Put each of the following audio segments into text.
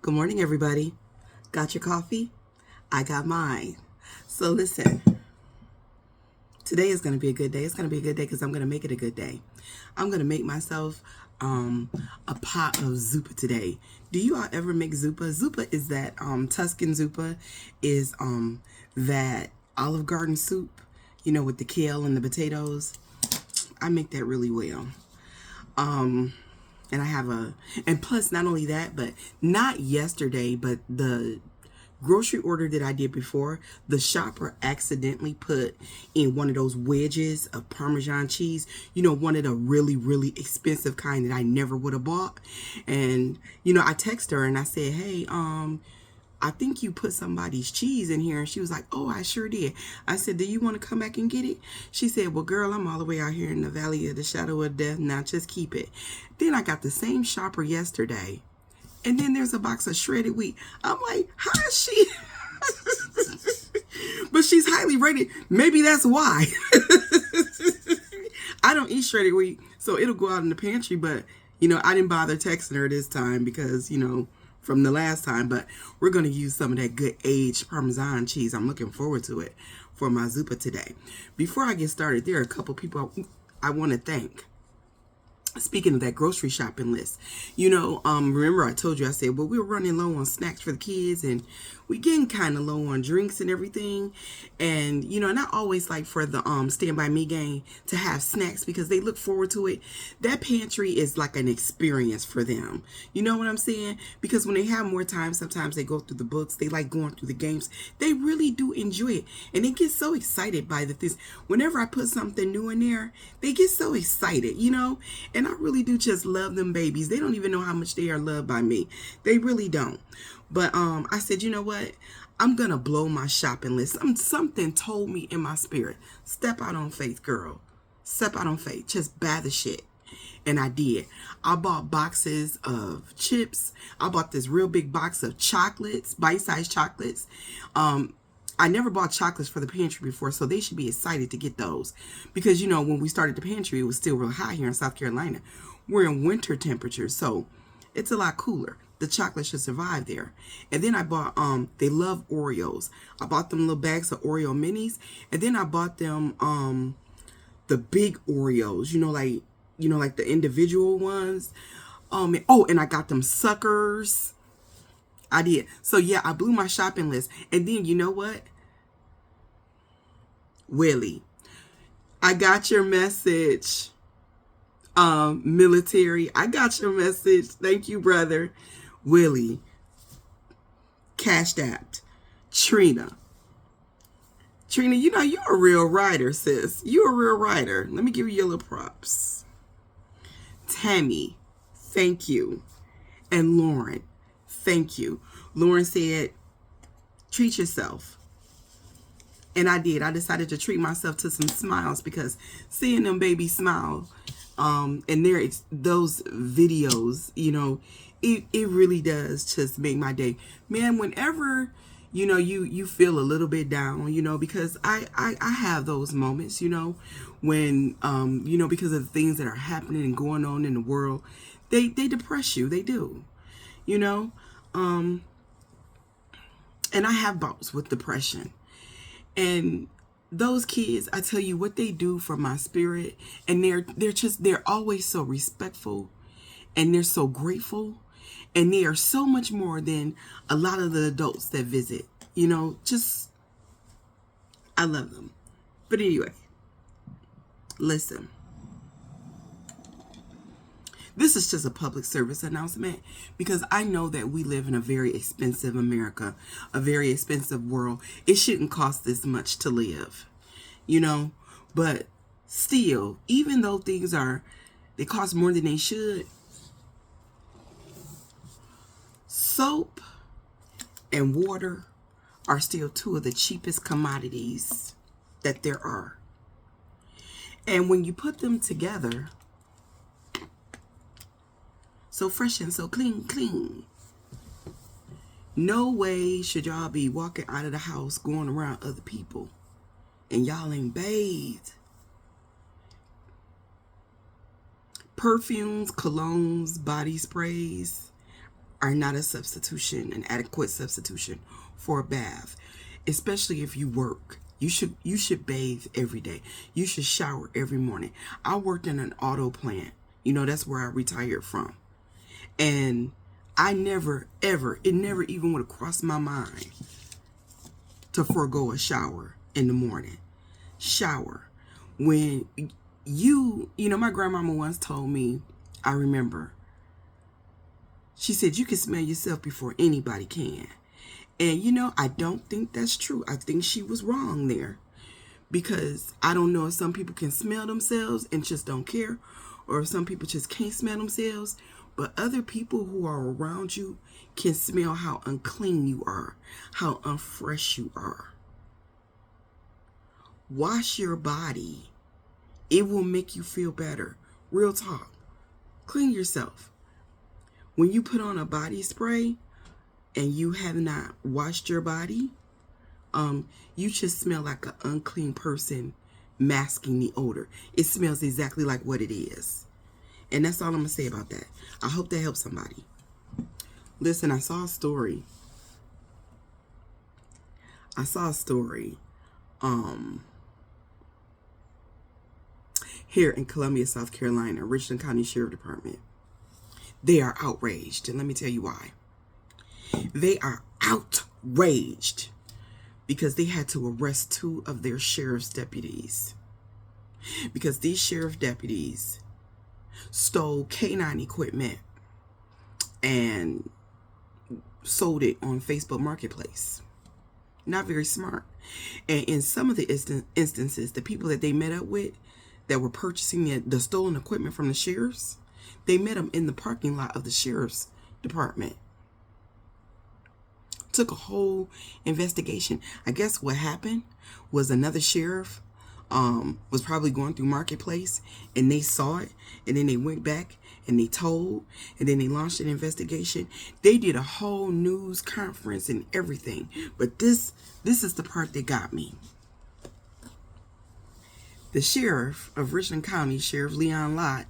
Good morning, everybody. Got your coffee? I got mine. So listen, today is going to be a good day. It's going to be a good day because I'm going to make it a good day. I'm going to make myself a pot of zuppa today. Do you all ever make zuppa? Zuppa is that Tuscan zuppa is that Olive Garden soup, with the kale and the potatoes. I make that really well. And I have and plus not only that, but not yesterday, but the grocery order that I did before, the shopper accidentally put in one of those wedges of Parmesan cheese, one of the really, really expensive kind that I never would have bought. And, I texted her and I said, hey, I think you put somebody's cheese in here. And she was like, oh, I sure did. I said, do you want to come back and get it? She said, well, girl, I'm all the way out here in the valley of the shadow of death. Now just keep it. Then I got the same shopper yesterday. And then there's a box of shredded wheat. I'm like, how is she? But she's highly rated. Maybe that's why. I don't eat shredded wheat, so it'll go out in the pantry. But, I didn't bother texting her this time because, from the last time. But we're going to use some of that good aged Parmesan cheese. I'm looking forward to it for my zuppa today. Before I get started, there are a couple people I want to thank. Speaking of that grocery shopping list, remember I told you, I said, well, we were running low on snacks for the kids and we getting kind of low on drinks and everything. And, and I always like for the Stand By Me gang to have snacks because they look forward to it. That pantry is like an experience for them. You know what I'm saying? Because when they have more time, sometimes they go through the books. They like going through the games. They really do enjoy it. And they get so excited by the things. Whenever I put something new in there, they get so excited, And I really do just love them babies. They don't even know how much they are loved by me. They really don't. But I said, you know what? I'm going to blow my shopping list. Something told me in my spirit, step out on faith, girl. Step out on faith. Just buy the shit. And I did. I bought boxes of chips. I bought this real big box of chocolates, bite-sized chocolates. I never bought chocolates for the pantry before, so they should be excited to get those. Because, when we started the pantry, it was still real hot here in South Carolina. We're in winter temperatures, so it's a lot cooler. The chocolate should survive there. And then I bought, they love Oreos. I bought them little bags of Oreo minis. And then I bought them the big Oreos, like the individual ones. And I got them suckers. I did. So yeah, I blew my shopping list. And then you know what? Willie, I got your message. Military, I got your message. Thank you, brother. Willie, Cashed Apt, Trina, you're a real writer, sis. You're a real writer. Let me give you your little props. Tammy, thank you. And Lauren, thank you. Lauren said, treat yourself. And I did. I decided to treat myself to some smiles because seeing them babies smile, and those videos, it really does just make my day. Man, whenever, you feel a little bit down, because I have those moments, when, because of the things that are happening and going on in the world, they depress you. They do, and I have bouts with depression. And those kids, I tell you what they do for my spirit. And they're always so respectful and they're so grateful. And they are so much more than a lot of the adults that visit, I love them. But anyway, listen. This is just a public service announcement because I know that we live in a very expensive America, a very expensive world. It shouldn't cost this much to live, but still, even though they cost more than they should, soap and water are still two of the cheapest commodities that there are. And when you put them together, so fresh and so clean. No way should y'all be walking out of the house going around other people and y'all ain't bathed. Perfumes, colognes, body sprays are not a substitution, an adequate substitution for a bath, especially if you work. You should bathe every day. You should shower every morning. I worked in an auto plant. You know, that's where I retired from. And I never, ever, it never even would have crossed my mind to forego a shower in the morning. Shower. When you know, my grandmama once told me, I remember, she said, you can smell yourself before anybody can. And, you know, I don't think that's true. I think she was wrong there. Because I don't know if some people can smell themselves and just don't care, or if some people just can't smell themselves. But other people who are around you can smell how unclean you are, how unfresh you are. Wash your body. It will make you feel better. Real talk. Clean yourself. When you put on a body spray and you have not washed your body, you just smell like an unclean person masking the odor. It smells exactly like what it is. And that's all I'm going to say about that. I hope that helps somebody. Listen, I saw a story. Here in Columbia, South Carolina, Richland County Sheriff Department. They are outraged. And let me tell you why. They are outraged because they had to arrest 2 of their sheriff's deputies. Because these sheriff deputies stole K9 equipment and sold it on Facebook Marketplace. Not very smart. And in some of the instances, the people that they met up with that were purchasing the stolen equipment from the sheriffs, they met them in the parking lot of the sheriff's department. Took a whole investigation. I guess what happened was another sheriff was probably going through Marketplace and they saw it, and then they went back and they told, and then they launched an investigation. They did a whole news conference and everything. But this is the part that got me. The sheriff of Richland County, Sheriff Leon Lott,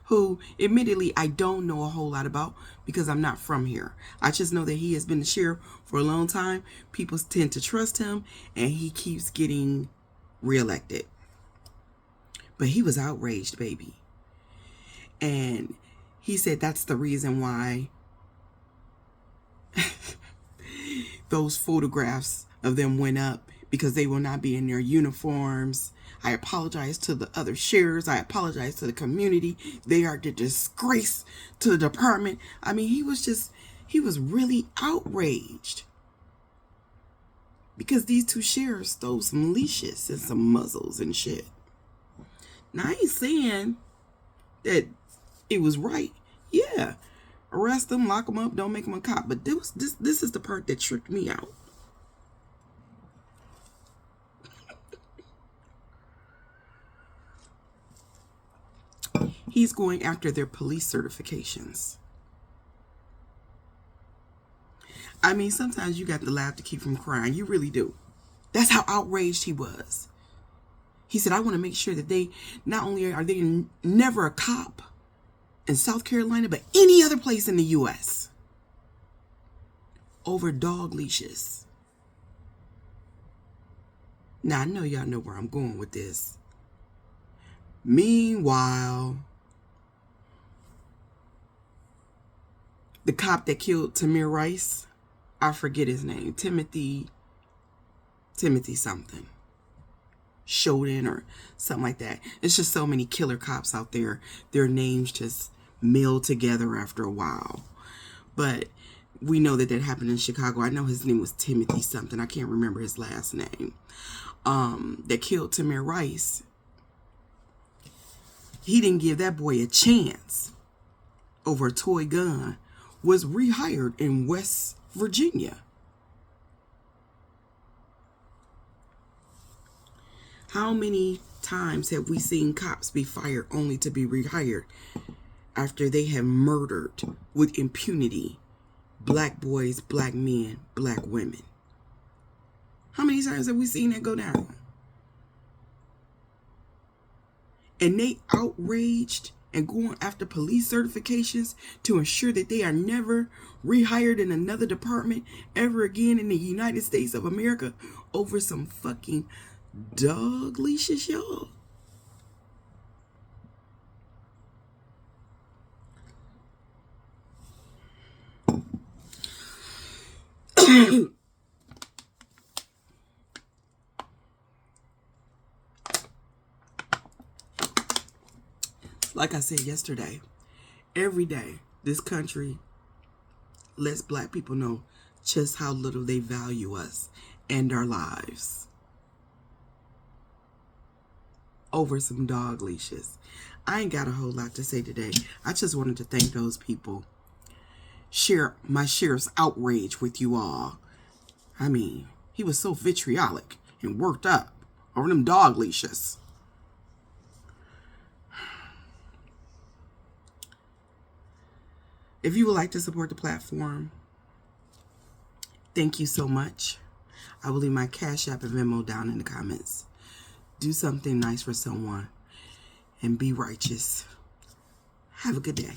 who admittedly I don't know a whole lot about because I'm not from here. I just know that he has been the sheriff for a long time. People tend to trust him, and he keeps getting reelected. But he was outraged, baby. And he said that's the reason why those photographs of them went up, because they will not be in their uniforms. I apologize to the other sheriffs. I apologize to the community. They are the disgrace to the department. I mean, he was really outraged. Because these 2 sheriffs stole some leashes and some muzzles and shit. Now, I ain't saying that it was right. Yeah. Arrest them, lock them up, don't make them a cop. But this is the part that tricked me out. He's going after their police certifications. I mean, sometimes you got to laugh to keep from crying. You really do. That's how outraged he was. He said, I want to make sure that they, not only are they never a cop in South Carolina, but any other place in the U.S. over dog leashes. Now, I know y'all know where I'm going with this. Meanwhile, the cop that killed Tamir Rice, I forget his name, Timothy something, Shoden or something like that. It's just so many killer cops out there. Their names just meld together after a while. But we know that happened in Chicago. I know his name was Timothy something. I can't remember his last name. That killed Tamir Rice. He didn't give that boy a chance over a toy gun. Was rehired in West Virginia. How many times have we seen cops be fired only to be rehired after they have murdered with impunity black boys, black men, black women? How many times have we seen that go down? And they outraged and going after police certifications to ensure that they are never rehired in another department ever again in the United States of America over some fucking dog leashes, y'all. Like I said yesterday, every day this country lets black people know just how little they value us and our lives over some dog leashes. I ain't got a whole lot to say today. I just wanted to thank those people. Share my sheriff's outrage with you all. I mean, he was so vitriolic and worked up over them dog leashes. If you would like to support the platform, thank you so much. I will leave my Cash App and Venmo down in the comments. Do something nice for someone and be righteous. Have a good day.